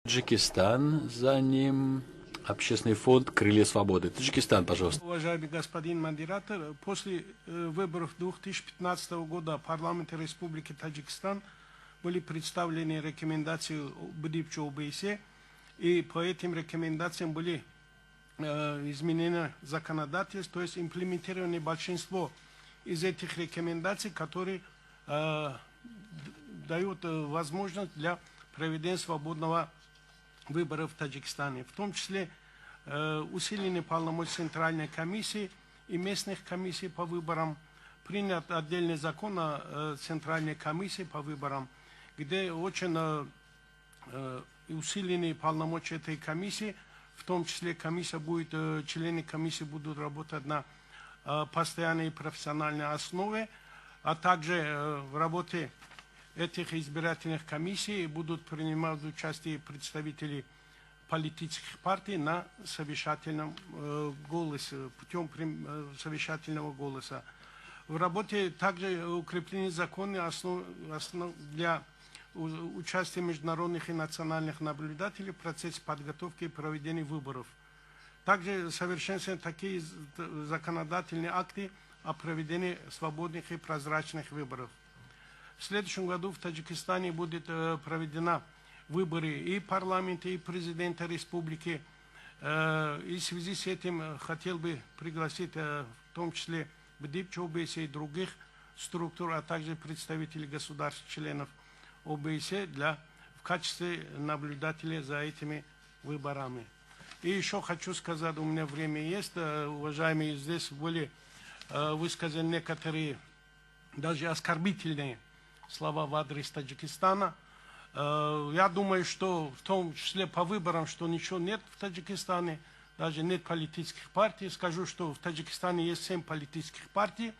Таджикистан, за ним общественный фонд «Крылья свободы». Таджикистан, пожалуйста. Уважаемый господин модератор, после выборов 2015 года парламента Республики Таджикистан были представлены рекомендации БДИПЧ ОБСЕ, и по этим рекомендациям были изменены законодательство, то есть имплементированы большинство из этих рекомендаций, которые дают возможность для проведения свободного выбора в Таджикистане, в том числе усиленные полномочия Центральной комиссии и местных комиссий по выборам, принят отдельный закон о Центральной комиссии по выборам, где очень усиленные полномочия этой комиссии, в том числе члены комиссии будут работать на постоянной профессиональной основе, а также в работе этих избирательных комиссий будут принимать участие представители политических партий на совещательном голосе, путем совещательного голоса. В работе также укреплены законы для участия международных и национальных наблюдателей в процессе подготовки и проведения выборов. Также совершенствуются такие законодательные акты о проведении свободных и прозрачных выборов. В следующем году в Таджикистане будет проведена выборы и парламента, и президента республики. И в связи с этим хотел бы пригласить в том числе БДИПЧ ОБСЕ и других структур, а также представителей государств-членов ОБСЕ в качестве наблюдателей за этими выборами. И еще хочу сказать, у меня время есть, уважаемые, здесь были высказаны некоторые даже оскорбительные слова в адрес Таджикистана. Я думаю, что в том числе по выборам, что ничего нет в Таджикистане, даже нет политических партий. Скажу, что в Таджикистане есть 7 политических партий,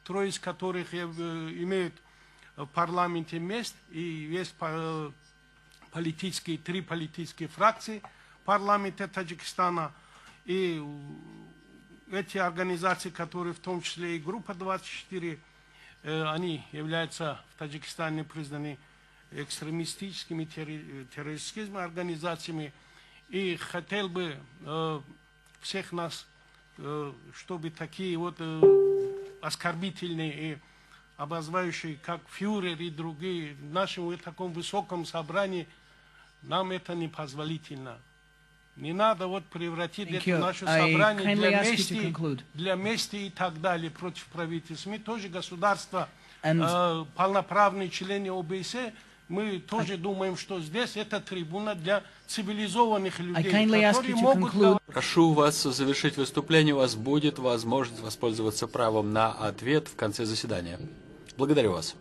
3 из которых имеют в парламенте мест, и есть 3 политические фракции в парламенте Таджикистана. И эти организации, которые в том числе и группа 24, они являются в Таджикистане признаны экстремистическими, террористическими организациями. И хотел бы всех нас, чтобы такие вот оскорбительные и обозвающие, как фюрер и другие, в нашем таком высоком собрании, нам это не позволительно. Не надо вот превратить это наше собрание для мести и так далее против правительства. Мы тоже государство, полноправные члены ОБСЕ, мы тоже думаем, что здесь это трибуна для цивилизованных людей, которые могут... Прошу вас завершить выступление. У вас будет возможность воспользоваться правом на ответ в конце заседания. Благодарю вас.